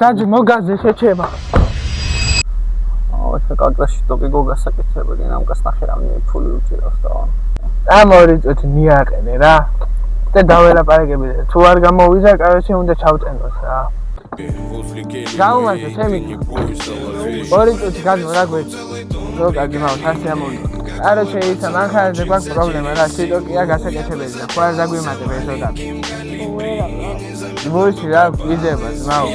დაჯი მოგაზე შეჩება. კაკრაში ტოკი გოგასაკეთებელი ნამკას ნახე რამდენი ფული უჭირავს და ამორი წუთი მიაყენე რა და დაველაპარაკები თუ არ გამოვიდა კაროჩე უნდა ჩავტენოს რა გაუმართო ჩემი ორი წუთი გადმო რა გვეცი გოგა გიმავა თასი ამოვიდა კაროჩე ისა მანხარზე გვაქვს პრობლემა რა შიტოკია გასაკეთებელი და ხوار დაგვიმატებ ესო და მოიჩი რა ვიდება ძმაო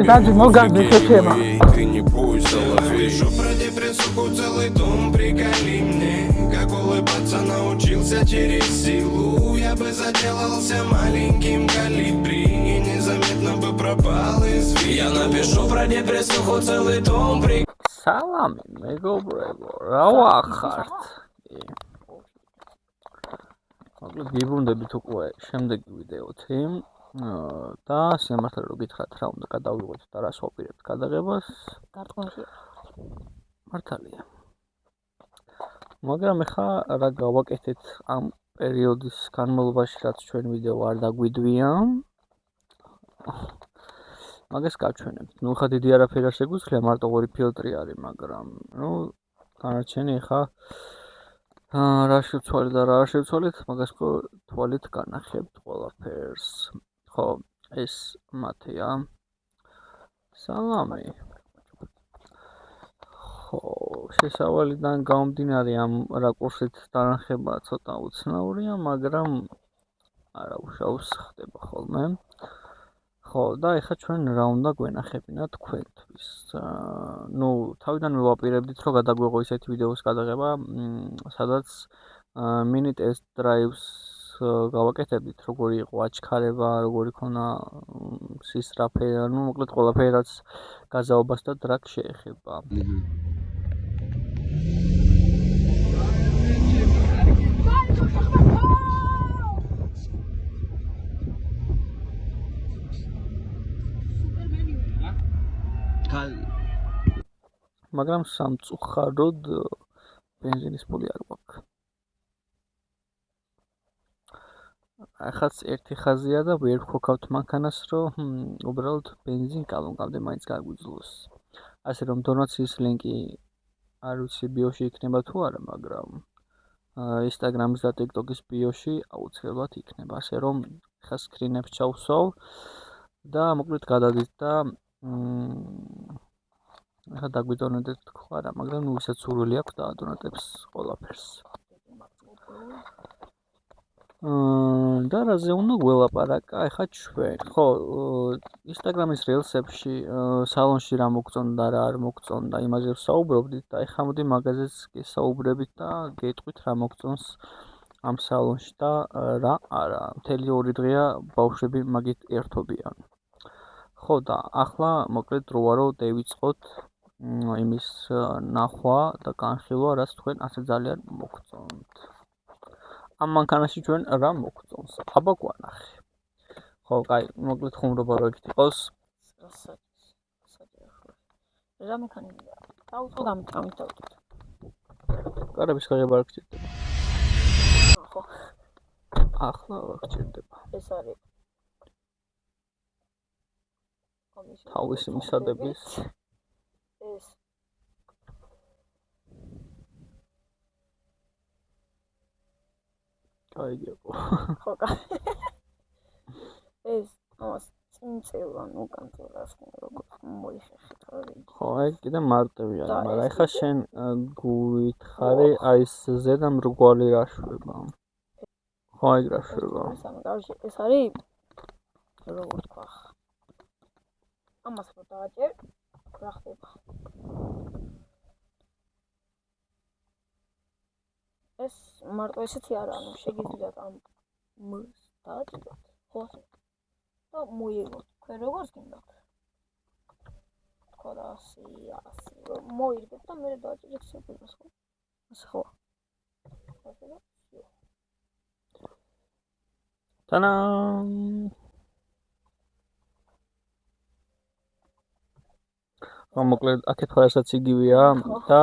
დაჯი მოგაზე შეჩება Улыбаться научился через силу Я бы заделался маленьким калибри И незаметно бы пропал из виду Я напишу про депрессуху целый том Салами, მეგობრებო, რა ვახართ? მოკლედ გიბრუნდებით უკვე შემდეგი ვიდეოთი და სიმართლე რომ გითხრათ რა უნდა გადავიღოთ და რას ვაპირებთ გადაღებას? გარტყმაში. მართალია. მაგრამ ახლა რა გავაკეთეთ ამ პერიოდის განმავლობაში, რაც ჩვენ ვიდეო არ დაგვიდვია? მაგას გავჩვენებთ. ნუ ხა დიდი არაფერი არ შეგვიძლია, მარტო ორი ფილტრი არის, მაგრამ ნუ განარჩენი ახლა რა შევცვალეთ და რა არ შევცვალეთ, მაგას თვალით განახებთ ყველაფერს. ხო, ეს მათია. სალამი. ხო, შესავალიდან გამომდინარე ამ რაკურსით დანახება ცოტა უცნაურია, მაგრამ არა უშავს ხდება ხოლმე. ხო, და ეხლა ჩვენ რა უნდა გვენახებინა თქვენთვის. ნუ თავიდანვე ვაპირებდით, რომ გადაგვეღო ისეთი ვიდეოს გადაღება, სადაც mini test drives გავაკეთებდით, როგორი იყო აჩქარება, როგორი ქონა სისწრაფე, ანუ მოკლედ ყველაფერი რაც გაზაობას და დრაგს შეეხება. მაგრამ სამწუხაროდ ბენზინის ფული არ გვაქვს. ახაც ერთი ხაზია და ვერ ვქოქავთ მანქანას, რომ უბრალოდ ბენზინ კალონკამდე მაინც გაგვიძლოს. ასე რომ დონაციის ლინკი არ ვიცი ბიოში იქნება თუ არა, მაგრამ Instagram-ის და TikTok-ის ბიოში აუცილებლად იქნება. ასე რომ ხა სკრინებს ჩავსვავ და მოკლედ გადადით და ახლა დაგვიდონებთ თქო არა, მაგრამ ნუ ვისაც სურვილი აქვს დაადონატებს ყველაფერს. და რაზე უნდა გველაპარაკა ახლა ჩვენ? ხო, Instagram-ის Reels-ებში სალონში რა მოგწონდა, რა არ მოგწონდა, იმაზე ვსაუბრობდით და ახლა მოდი მაგაზეც გესაუბრებით და გეტყვით რა მოგწონს ამ სალონში და რა არა. მთელი 2 დღეა ბავშვები მაგით ერთობიან. ხო და ახლა მოკლედ დროა რომ დავიწყოთ იმის ნახვა და განხილვა, რაც თქვენ ასე ძალიან მოგწონთ. ამ მანქანაში ჩვენ რა მოგწონს? აბა გვანახე. ხო, კაი, მოკლედ ხუმრობა რო იქით იყოს. რა მანქანაა? დავუწყო დამტყამით. კარების ღება არ გჭირდება. ხო. ახლა რა გჭირდება? ეს არის თავისი მისადების ეს გაიგებო. ხო, კაი. ეს ამას წინწევან უკან წელას როგორ მოიხეხეთ რა. ხო, აი კიდე მარტივია, მაგრამ ეხლა შენ გუითხარი აი ეს ზედა მრგვალი რა შვება. ხო, აი რა შვება. ეს არის როგორ თქვა. ამას რო დააჭერ, რა ხდება? ეს მარტო ესეთი არა, ანუ შეგიძლიათ ამ დააჭეროთ, ხო? და მოიგოთ. თქვენ როგორ გინდათ? თქო და ასე, მოიგეთ და მე დააჭერეთ შეგვიძლია, ხო? ასე ხო? ასე და ტანამ მოკლედ აქეთ ხარასაც იგივეა და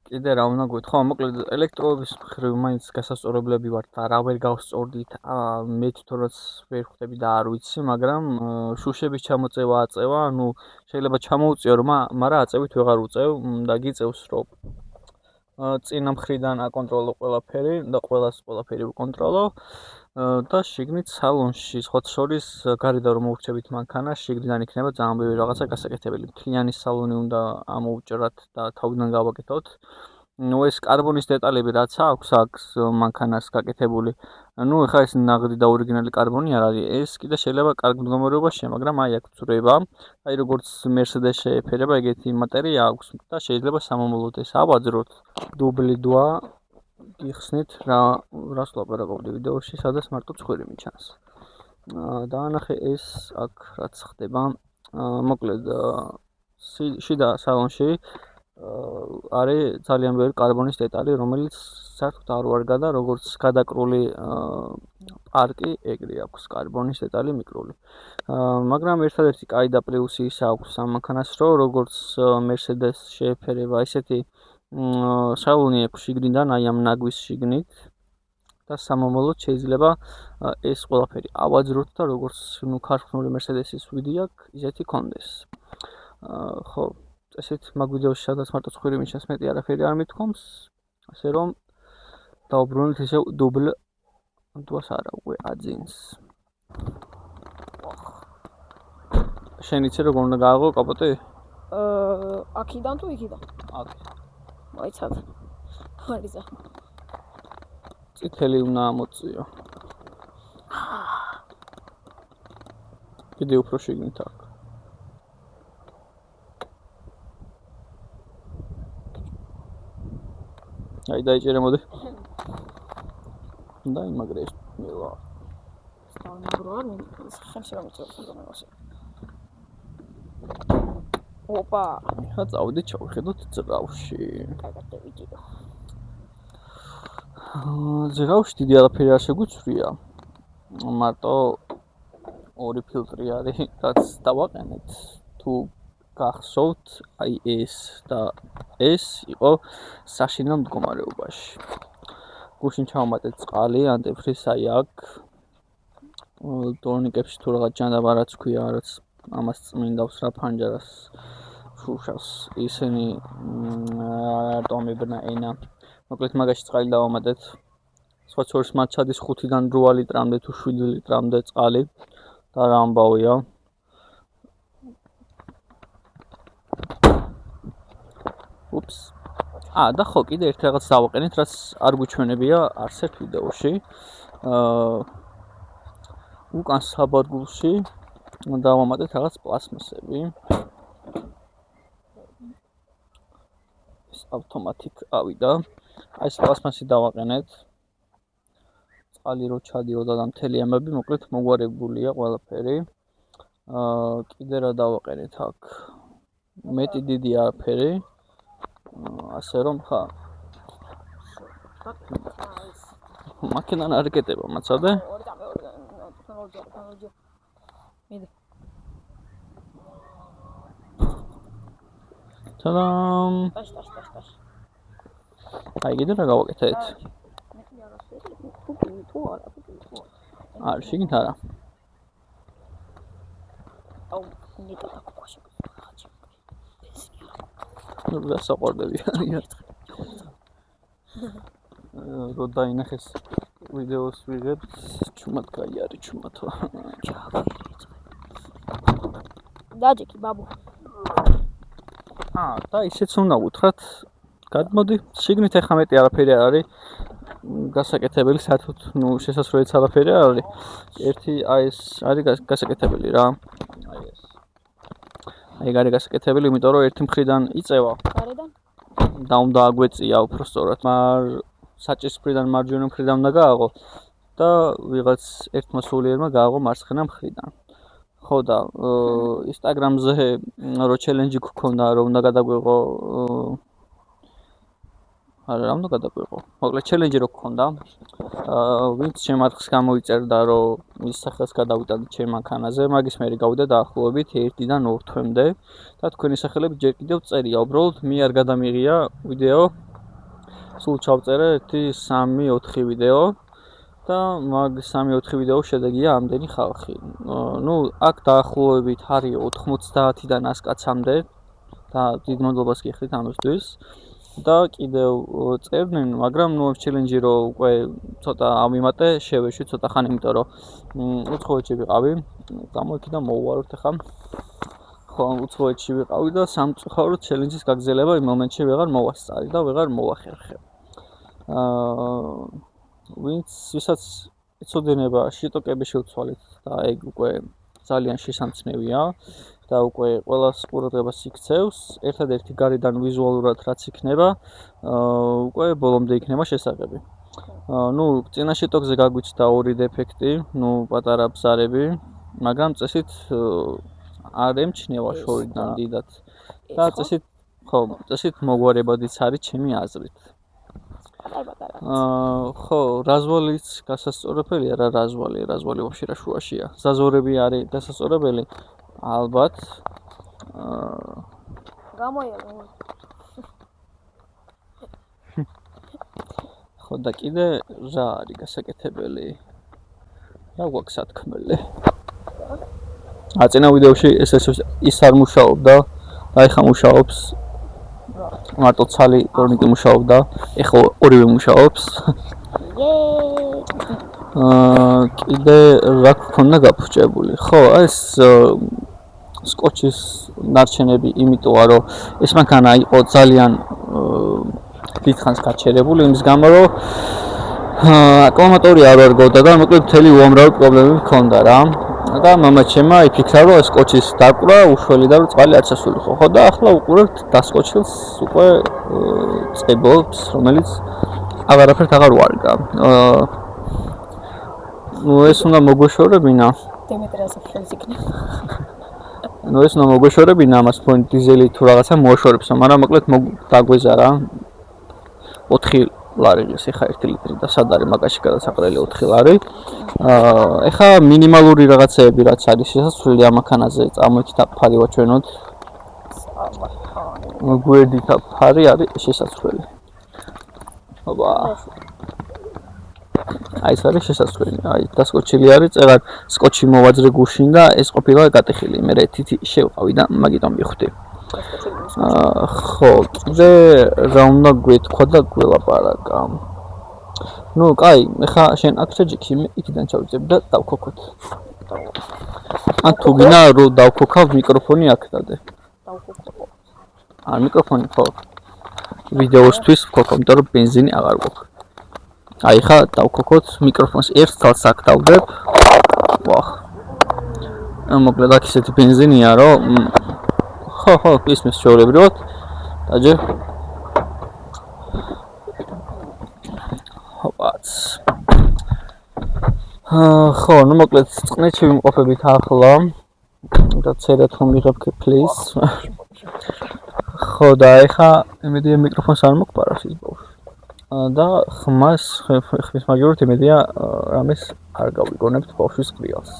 კიდე რა უნდა გვითხოვო, მოკლედ ელექტროობის მხრივ მაინც გასასწორებლები ვართ და რა ვერ გავსწორდით, მე თვითონაც ვერ ხვდები და არ ვიცი, მაგრამ შუშების ჩამოწევა აწევა, ანუ შეიძლება ჩამოუწიო რომ, მაგრამ აწევით ვეღარ უწევ და გიწევს რომ წინა მხრიდან აკონტროლო ყველაფერი და ყველაფერი ვკონტროლო და შიგნით სალონში სხვა შორის გარედან რომ მოვრჩებით მანქანა, შიგნიდან იქნება ძალიან ბევრი რაღაცა გასაკეთებელი. მთლიანი სალონი უნდა ამოუჭრათ და თავიდან გავაკეთოთ. ნუ ეს კარბონის დეტალები რაც აქვს მანქანას გაკეთებული. ნუ ეხლა ეს ნაღდი და ორიგინალი კარბონი არ არის. ეს კიდე შეიძლება კარგ მდგომარეობაშია, მაგრამ აი აქ ცურება. აი როგორც Mercedes შეეფერება, ეგეთი მატერია აქვს და შეიძლება სამომავლოდ ეს ავაძროთ. დუბლი დვა გიხსნით რას ლაპარაკობდი ვიდეოში, სადაც მარტო ცხვირი მიჩანს. დაანახე ეს აქ რაც ხდება. მოკლედ შიდა სალონში არის ძალიან ბევრი კარბონის დეტალი, რომელიც საერთოდ არ ვარგა და როგორც გადაკრული პარკი, ეგრე აქვს კარბონის დეტალი მიკრული. მაგრამ ერთადერთი კაი და პლუსი ის აქვს ამ მანქანას, რომ როგორც Mercedes შეეფერება ესეთი სალონი აქვს შიგნიდან, აი ამ ნაგვის შიგნით და სამომავლოდ შეიძლება ეს ყველაფერი ავაძროთ და როგორც ქარხნული Mercedes-ის ვიდი აქვს, ისეთი კონდეს. ხო, წესით მაგ ვიდეოში სადაც მარტო ცხვირი მიჩნევს, მეტი არაფერი არ მithkomს, ასე რომ დაუბრუნდით ისევ დუბლ დუას არა უკვე აძინს. შენ იცი როგორ უნდა გააღო კაპოტი? აქიდან თუ იქიდან? აქ. მოიცად. ხარიზა. წითელი უნდა ამოწიო. კიდე უფრო შიგნით აქ. აი დაიჭერე მოდი. და იმაგრე ეს მილა. სტანბროარ მინდა ხემში რომ იწევს რომელში. ოპა, ხა წავედი ჩავხედოთ ძრავში. კაკატე ვიჭიდო. ძრავში დიდი არაფერი არ შეგვიცვლია. მარტო ორი ფილტრი არის, რაც დავაყენეთ. თუ გახსოვთ, აი ეს და ეს იყო საშინელ მდგომარეობაში. გუშინ ჩავამატეთ წყალი, ანტიფრის აი აქ. ტურნიკებში თუ რაღაც ჯანდაბა რაც ქვია, რაც ამას წმინდავს რა ფანჯარას, შუშას, ისინი ატომებნა ენა. მოკლედ მაგაში წყალი დავამატეთ. სხვა შორის მათ ჩადის 5-დან 8 ლიტრამდე თუ 7 ლიტრამდე წყალი და რა ამბავია. უპს. და ხო, კიდე ერთ რაღაც დავაყენეთ, რაც არ გვიჩვენებია არც ერთ ვიდეოში. უკან საბადგულში დავამატეთ რაღაც პლასმასები. ეს ავტომატიკ ავიდა. აი ეს პლასმასი დავაყენეთ. წყალი რო ჩადიოდა და მთელი ამბები, მოკლედ მოგვარებულია ყველაფერი. კიდე რა დავაყენეთ აქ? მეტი დიდი არაფერი. ასე რომ ხა მაკინან არ ეკეტება მაცადე? თადამ. აი კიდე რა გავაკეთეთ? არ შეგით არა. აუ, ნიტა დაკუპაში. ნუ დასაყარდები არიან. რო დაინახეს ვიდეოს ვიღებ, ჩუმად კაი არის ჩუმათო. დაჯექი ბაბუ. და ისეც უნდა უთხრათ. გადმოდი, შიგნით ახლა მეტი არაფერი არ არის. გასაკეთებელი საერთოდ, ნუ შესასვლელიც არაფერი არ არის. ერთი აი ეს არის გასაკეთებელი რა. აი ეს. აი გარი გასაკეთებელი, იმიტომ რომ ერთი მხრიდან იწევა. გარედან? და უნდა აგვეწია უფრო სწორად. საჭის მხრიდან მარჯვენა მხრიდან უნდა გააღო და ვიღაც ერთმა სულიერმა გააღო მარცხენა მხრიდან. ხო და Instagram-ზე რო ჩელენჯი გქონდა, რომ უნდა გადაგვიღო რა უნდა გადაგვიღო? მოკლედ ჩელენჯი რო გქონდა, ვინც შემარხს გამოიწერდა, რომ მის სახელს გადავიტანთ ჩემ მანქანაზე, მაგის მერე გავიდა დაახლოებით 1-დან 2 თვემდე და თქვენი სახელები ჯერ კიდევ წერია. უბრალოდ მე არ გადამიღია ვიდეო სულ ჩავწერე ერთი 3-4 ვიდეო და მაგ 3-4 ვიდეოს შედეგია ამდენი ხალხი. ნუ აქ დაახლოებით არის 90-დან 100 კაცამდე და დიდ მადლობას გიხდით ამისთვის. და კიდევ წერდნენ, მაგრამ ნუ ეს ჩელენჯი რო უკვე ცოტა ავიმატე, შევეშვი ცოტა ხანი, იმიტომ რომ უცხოეთში ვიყავი, გამოიქი და მოვუაროთ ახლა. ხო, უცხოეთში ვიყავი და სამწუხაროდ ჩელენჯის გაგრძელება იმ მომენტში ვეღარ მოვასწარი და ვეღარ მოვახერხე. ვისაც ეცოდინება შიტოკები შევცვალეთ და ეგ უკვე ძალიან შესამჩნევია და უკვე ყველას ყურადღებას იქცევს, ერთადერთი გარედან ვიზუალურად რაც იქნება, უკვე ბოლომდე იქნება შესაძლებელი. ნუ წინა შიტოკზე გაგვიჩნდა 2 დეფექტი, ნუ პატარა ბზარები, მაგრამ წესით არ ემჩნევა შორიდან დიდად. და წესით მოგვარებადიც არის ჩემი აზრით. ხო, რაზვალიც გასასწორებელია რა რაзвალი ვაფშე რა შუაშია. ზაზორები არის გასასწორებელი, ალბათ. გამოიარე. ხო და კიდე რა არის გასაკეთებელი? რა გვაქვს სათქმელი? წინა ვიდეოში ის არ მუშაობდა და ეხლა მუშაობს. მარტო ცალი კორნიკი მუშაობდა, ეხლა ორივე მუშაობს. კიდე რა გქონდა გაფუჭებული? ხო, ეს სკოჩის ნარჩენები, იმიტომ რომ ეს მანქანა იყო ძალიან დიდხანს გაჩერებული, იმის გამო რომ აკუმულატორი არ ვარგავდა და მოკლედ მთელი უამრავი პრობლემები მქონდა რა. და მამაჩემმა იფიქრა რომ ეს სკოჩის დაკვრა უშველი და რომ წყალი არ შესულიყო. ხო და ახლა უყურებთ დასკოჩილს უკვე წებობს, რომელიც აღარაფერთ აღარ ვარგა. ნუ ეს უნდა მოგვეშორებინა. დიმეტრიას ხელს იქნება. ნუ ეს უნდა მოგვეშორებინა, მას ფონი დიზელი თუ რაღაცა მოაშორებსო, მაგრამ მოკლედ დაგვეზა რა. 4 ლარი ის ეხა 1 ლიტრი და სად არის მაგაში გადასაყრელი 4 ლარი. ეხა მინიმალური რაღაცეები რაც არის შესაძლებელი ამ მანქანაზე წამოიქით ფარი ვაჩვენოთ. გვერდით ფარი არის შესაძლებელი. აბა. აი ეს არის შესაძლებელი. აი დასკოჩილი არის, წერად სკოჩი მოვაძრე გუშინ და ეს ყოფილა გატეხილი. მე თითი შევყავი და მაგიტომ მივხვდი. ხო, კიდე რა უნდა გვეთქვა და გველაპარაკა. ნუ, კაი, ეხა შენ აქ შეჯიქი, მე იქიდან ჩავიწებ და დავქოქოთ. ან თუ გინდა რომ დავქოქავ მიკროფონი აქ დადე. დავქოქო. მიკროფონი ხო. ვიდეოსთვის ვქოქავ, იმიტომ რომ ბენზინი აღარ გვაქვს. აი ხა დავქოქოთ მიკროფონს ერთ თალს აქ დავდებ. ვახ. მოკლედ აქ ისეთი ბენზინია, რომ ხო, ისმის შეულებრივად. დაჯერ. ჰოპაც. ხო, ნუ მოკლედ წყნეთში ვიმყოფებით ახლა. და წერეთ რომ ვიღებ please. ხო და ეხა იმედია მიკროფონს არ მოგპარავს ის ბავშვი. და ხმის მაგივრად იმედია რამეს არ გავიგონებთ ბავშვის ყრიალს.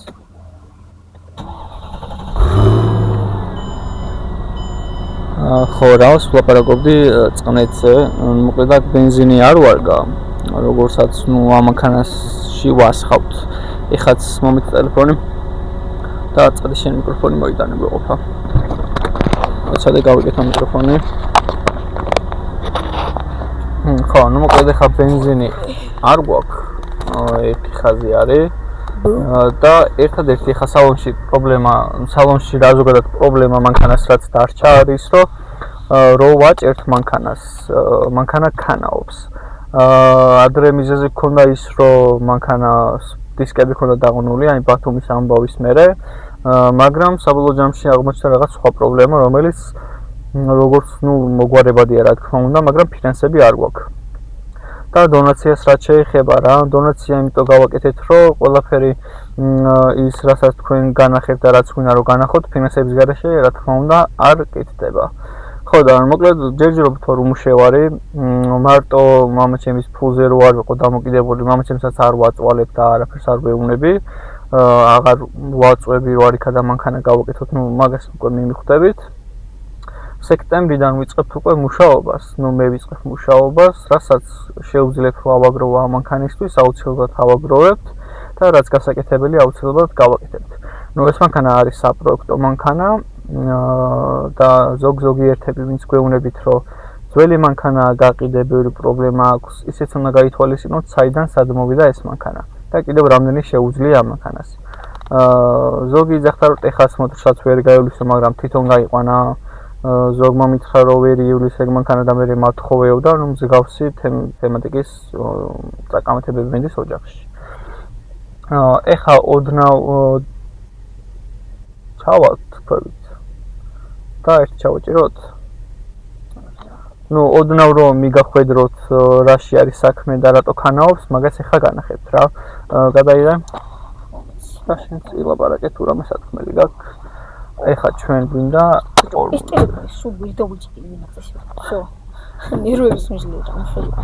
ხო, რავს ვლაპარაკობდი წყნეთზე, მოკლედ აქ ბენზინი არ ვარგა, როგორცაც ნუ ამ მანქანაში ვასხავთ. ეხაც მომით ტელეფონი და წყლის შენ მიკროფონი მოიტანე გვეყოფა. ეცადე გავიკეთო მიკროფონი. ხო, ნუ მოკლედ ეხა ბენზინი არ გვაქვს. ერთი ხაზი არის. და ერთადერთი ხა სალონში რა ზოგადად პრობლემა მანქანას რაც დარჩა არის რომ ვაჭერთ მანქანას, მანქანა ქანაობს. ადრე მიზეზი გქონდა ის რომ მანქანას დისკები ჰქონდა დაღუნული, აი ბათუმის ამბავის მერე, მაგრამ საბოლოო ჯამში აღმოჩნდა რაღაც სხვა პრობლემა, რომელიც როგორც ნუ მოგვარებადია რა თქმა უნდა, მაგრამ ფინანსები არ გვაქვს. და დონაციას რაც შეეხება რა, დონაცია იმიტომ გავაკეთეთ, რომ ყველაფერი ის რასაც თქვენ განახებთ და რაც გვინდა რომ განახოთ, ფინანსების გარეშე რა თქმა უნდა არ კეთდება. ხო და მოკლედ ჯერჯერობით რომ მუშევარი, მარტო მამაჩემის ფულზე რო არ ვიყო დამოკიდებული, მამაჩემსაც არ ვაწვალებ და არაფერს არ ვეუბნები, აღარ ვაწვევი რომ არ იქა და მანქანა გავაკეთოთ, ნუ მაგას უკვე მიმიხვდებით. სექტემბრიდან ვიწყებთ უკვე მუშაობას, მე ვიწყებ მუშაობას, რასაც შევძლებთ ვავაგროვ ამ მანქანისთვის, აუცილებლად ავაგროვებთ და რაც გასაკეთებელი აუცილებლად გავაკეთებთ. ეს მანქანა არის საპროექტო მანქანა და ზოგიერთები ვინც გვეუბნებით, რომ ძველი მანქანაა გაყიდე, ბევრი პრობლემა აქვს, ისიც უნდა გაითვალისწინოთ, საიდან სად მოვიდა ეს მანქანა და კიდევ რამდენი შეუძლია ამ მანქანას. ზოგი იძახდა, რომ ტეხას მოთხრსაც ვერ გაივლისო, მაგრამ თვითონ გაიყვანა. ზოგმა მითხრა, რომ ვერ ივლის ეგ მანქანა და მე მათხოვეობდა, მსგავსი თემატიკის წაკამათებები მენდის ოჯახში. ეხა ოდნავ ჩავალთ თქვით და ერთ ჩავჭიროთ. ოდნავ რომ მიგახვედროთ რაში არის საქმე და რატო ქანაობს, მაგას ეხა განახებთ რა. გადაიღე. და შენ წილაპარაკეთ თუ რამე სათქმელი გაქვს. ეხა ჩვენ გვინდა სულ ვიდეოჭი მინაცეში. всё. ნერვებს მისლით ამ ხელა.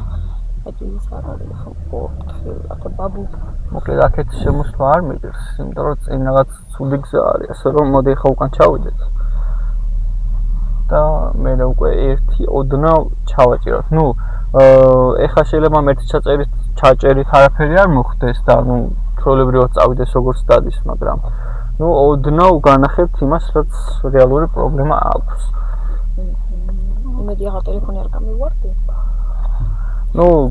ეს არ არის ხო აქ ბაბუ. მოკლედ აქეთ შემოსვლა არ მიგერს, იმიტომ რომ წინ რაღაც ცუდი გზა არის, ასე რომ მოდი ეხა უკან ჩავიდეთ. და მე უკვე ერთი ოდნავ ჩავაჭიროთ. ეხა შეიძლება მერტი ჩაჭერით არაფერი არ მოხდეს და ჩვეულებრივად წავიდეს როგორც დადის, მაგრამ ოდნავ განახებთ იმას, რაც რეალური პრობლემა აქვს. იმედი აღარ ტელეფონი არ გამივარდი.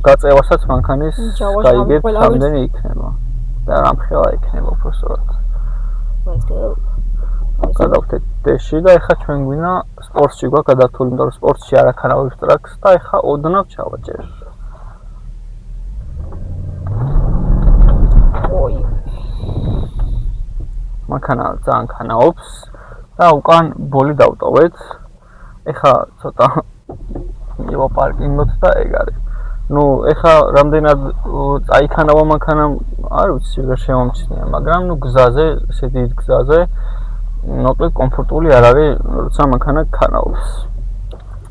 გაწევასაც მანქანის გაიგებთ რამდენი იქნება და რამხელა იქნება უბრალოდ. Let's go. გადავხდეთ დეში და ეხა ჩვენ გვინდა სპორტში გვაქვს გადართული, იმიტომ რომ სპორტში არ აქანავებს ტრაქს და ეხა ოდნავ ჩავაჭერ. მანქანა ძალიან ქანაობს და უკან ბოლი დავტოვეთ. ეხა ცოტა მივაპარკინგოთ და ეგ არის. ეხა რამდენად წაიქანავა მანქანა არ ვიცი რა შემომჩნია, მაგრამ გზაზე, ესე დიდ გზაზე მოკლედ კომფორტული არ არის, როცა მანქანა ქანაობს.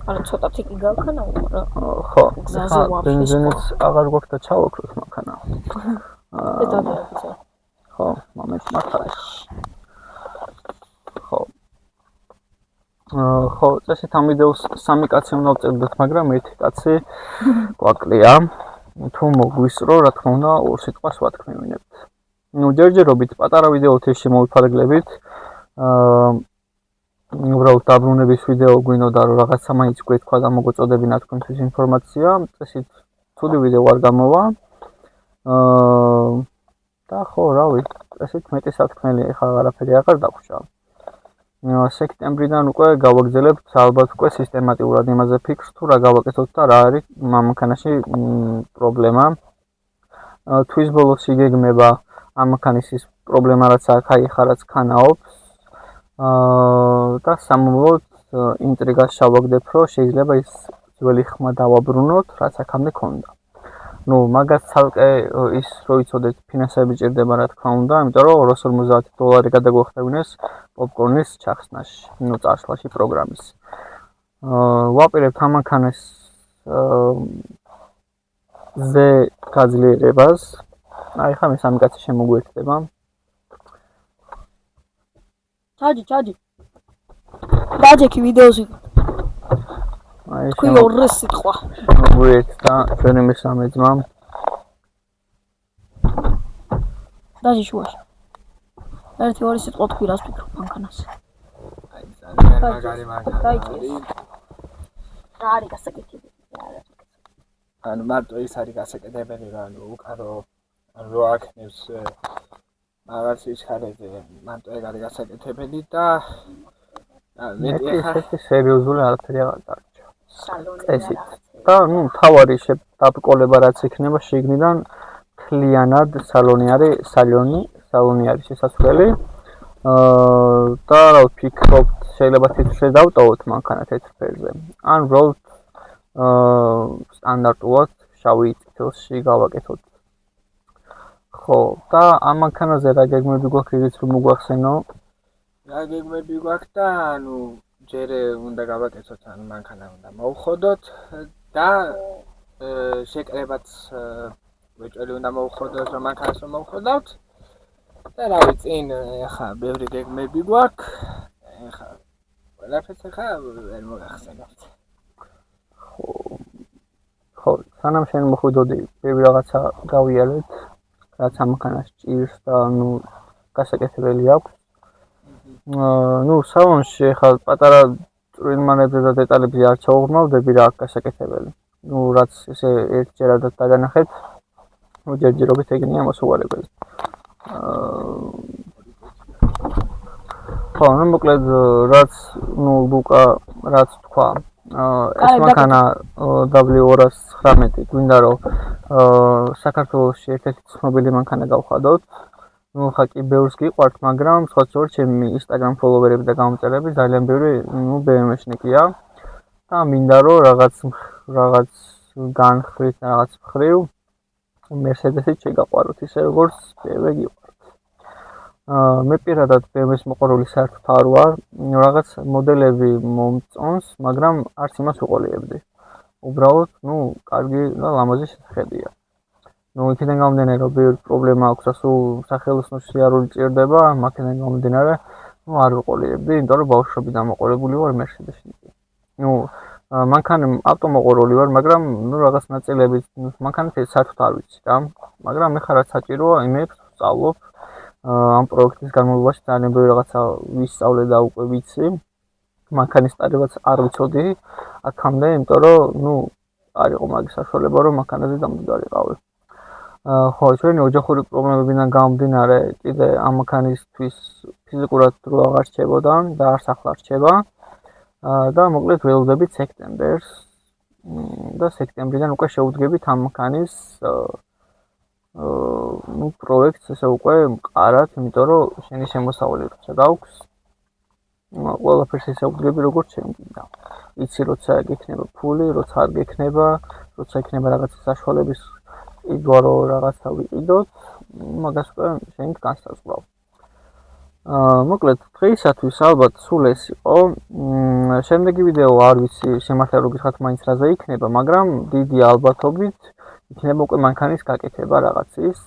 არა ცოტათი კი გავქანაო, მაგრამ ხო, გზაზე ბენზინიც აღარ გვაქვს და ჩავაქროთ მანქანა. ხო, მომენტ მართალია. ხო, წესით ამ ვიდეოს 3 კაცი უნდა ვწერდეთ, მაგრამ ერთი კაცი გვაკლია. თუ მოგვისწრო, რა თქმა უნდა, 2 სიტყვას ვათქმევინებთ. ჯერჯერობით პატარა ვიდეოთი შემოვიფარგლებით. უბრალოდ დაბრუნების ვიდეო გვინდოდა, რომ რაღაცა მაინც გვეთქვა და მოგოწოდებინა თქვენთვის ინფორმაცია. წესით ცუდი ვიდეო არ გამოვა. და ხო, რავი, წესით მეტი სათქმელი ეხლა არაფერი აღარ დაგვჭა. სექტემბრიდან უკვე გავაგრძელებთ ალბათ უკვე სისტემატიურად იმაზე ფიქრს, თუ რა გავაკეთოთ და რა არის მანქანაში პრობლემა. თვის ბოლოს იგეგმება ამ მანქანის ის პრობლემა, რაც აქ აიხა, რაც ქანაობს. და სამომავლოდ ინტრიგას ჩავაგდებ, რომ შეიძლება ის ძველი ხმა დავაბრუნოთ, რაც აქამდე ქონდა. მაგას ცალკე ის რო იცოდეთ ფინანსები ჭირდება, რა თქმა უნდა, იმიტომ რომ $250 გადაგვახდევინეს პოპკორნის ჩახსნაში, წარსვლაში პროგრამის. ვაპირებთ ამ მანქანის ზე გაძლიერებას. ხა მე 3 კაცი შემოგვერთდება. ჩაჯი. დაჯექი ვიდეოზე. თქვი ორ სიტყვა. მოგვიეთ და ჩვენი მესამე ძმა. დაჯი შუაში. ერთი ორი სიტყვა თქვი რას ფიქრობ მანქანას. ძალიან მაგარი მანქანა. რა არის გასაკეთებელი? ანუ მარტო ის არის გასაკეთებელი, უკან რო აქნევს მაგას ისხარეზე, მარტო ეგ არის გასაკეთებელი და მეტი ახლა სერიოზული არაფერი აღარ დარჩა. წესით. და თავარი დაბკოლება რაც იქნება შიგნიდან მთლიანად სალონი არის შესასვლელი. და რა ვფიქრობთ, შეიძლება თითქოს დავტოვოთ მანქანა თეთრ ფერზე. ან უბრალოდ სტანდარტულად შავი წითელში გავაკეთოთ. ხო, და ამ მანქანაზე რა გეგმები გვაქვს, იცით რომ მოგვახსენო? რა გეგმები გვაქვს და ჯერ უნდა გავაკეთოთ, მანქანა უნდა მოვხოდოთ და შეკრებაც ვეჭველი უნდა მოვხოდოთ, რომ მანქანას მოვხოდოთ. და რავი, წინ ახლა ბევრი გეგმები გვაქვს. ახლა ყველაფერს ახლა ვერ მოგახსენებთ. ხო, სანამ შენ მოხვიდოდი, პირველ რაღაცა გავიარეთ, რაც ამქანას ჭირს და გასაკეთებელი აქვს. სალონში ახლა პატარა წვრილმანებზე და დეტალებზე არ ჩაუღრმავდები რა აქვს გასაკეთებელი. რაც ესე ერთჯერადად დაგანახეთ, ჯერჯერობით ეგენია მოსუვარებელი. ხო, მოკლედ რაც ლუკა რაც თქვა, ეს მანქანა W219 გვინდა რომ საქართველოში ერთ-ერთი ცნობილი მანქანა გავხადოთ. ხა კი ბევრს გიყვართ, მაგრამ სხვა შორ ჩემი Instagram ფოლოვერები და გამომწერები ძალიან ბევრი BMW-შნიკია და მინდა რომ რაღაც განხრით რაღაც მხრივ Mercedes-ით შეგაყვაროთ ისე როგორც BMW გიყვართ. მე პირადად BMW-ს მოყვარული საერთოდ არ ვარ, რაღაც მოდელები მომწონს, მაგრამ არც იმას უყოლიებდი. უბრალოდ, კარგი და ლამაზი შეხედია. იქიდან გამომდინარე, რომ ბევრი პრობლემა აქვს და სულ სახელოსნოში სიარული ჭირდება, მაქედან გამომდინარე, არ ვიყოლიებდი, იმიტომ რომ ბავშვობიდან მოყოლებული ვარ Mercedes-ში. მანქანა ავტომოყოლული ვარ, მაგრამ რაღაც ნაწილებით მანქანით საერთოდ არ ვიცი რა, მაგრამ მე ხარ რაც საჭიროა, იმებს ვსწავლობ. ამ პროექტის განმავლობაში ძალიან ბევრი რაღაცა ვისწავლე და უკვე ვიცი. მანქანის ტარებაც არ ვიცოდი აქამდე, იმიტომ რომ არ იყო მაგის საშუალება, რომ მანქანაზე დამდგარიყავი. ხო, ჩვენი ოჯახური პრობლემებიდან გამომდინარე, კიდე ამ მანქანისთვის ფიზიკურად დრო აღარ რჩებოდა და არც ახლა რჩება. და მოკლედ ველოდებით სექტემბერს და სექტემბრიდან უკვე შევუდგებით ამ მანქანის პროექტს ესე უკვე მყარად, იმიტომ რომ შენი შემოსავალი როცა გაქვს, ყველაფერს ესე ვდგები როგორც შემდგინდა. იცი როცა გექნება ფული, როცა არ გექნება, როცა იქნება რაღაცა საშუალების იდვა რომ რაღაცა ვიყიდოთ, მაგას უკვე შენით განსაზღვრავ. მოკლედ დღეისათვის ალბათ სულ ეს იყო. შემდეგი ვიდეო არ ვიცი შემართლა რო გიხართ მაინც რაზე იქნება, მაგრამ დიდი ალბათობით იქნება უკვე მანქანის გაკეთება რაღაცის.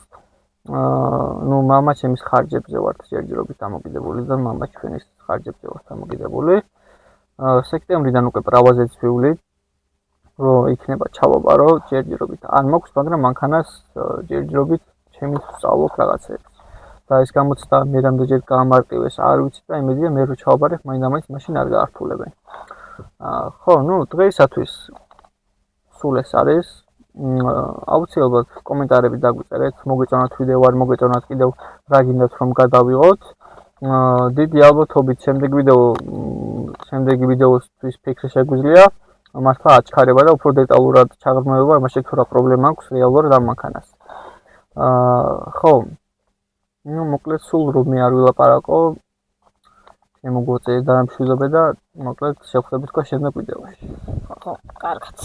მამა ჩემის ხარჯებზე ვართ ჯერჯერობით დამოკიდებული და მამა ჩვენის ხარჯებზე ვართ დამოკიდებული. სექტემბრიდან უკვე პრავაზეც ვივლით, რომ იქნება ჩავაბარო ჯერჯერობით. არ მაქვს, მაგრამ მანქანას ჯერჯერობით ჩემით ვსწავლობ რაღაცებს. და ეს გამოცდა მე რამდენჯერ გაამარტივეს, არ ვიცი და იმედია მე რო ჩავაბარებ, მაინდა-მაინც მაშინ არ გაართულებენ. ხო, დღეისათვის სულ ეს არის. აუცილებლად კომენტარები დაგვიწერეთ, მოგვეწონათ ვიდეო, არ მოგვეწონათ კიდევ რა გინდათ რომ გადავიღოთ. დიდი ალბათობით შემდეგი ვიდეოსთვის ფიქრი შეგვიძლია, მართლა აჩქარება და უფრო დეტალურად ჩაღრმავება, იმაში თუ რა პრობლემა აქვს რეალურად ამ მანქანას. ხო, მოკლედ სულ რომ მე არ ვილაპარაკო, შემოგვიწე და მშვიდობე და მოკლედ შევხვდებით თქვენ შემდეგ ვიდეოში. ხო, კარგად.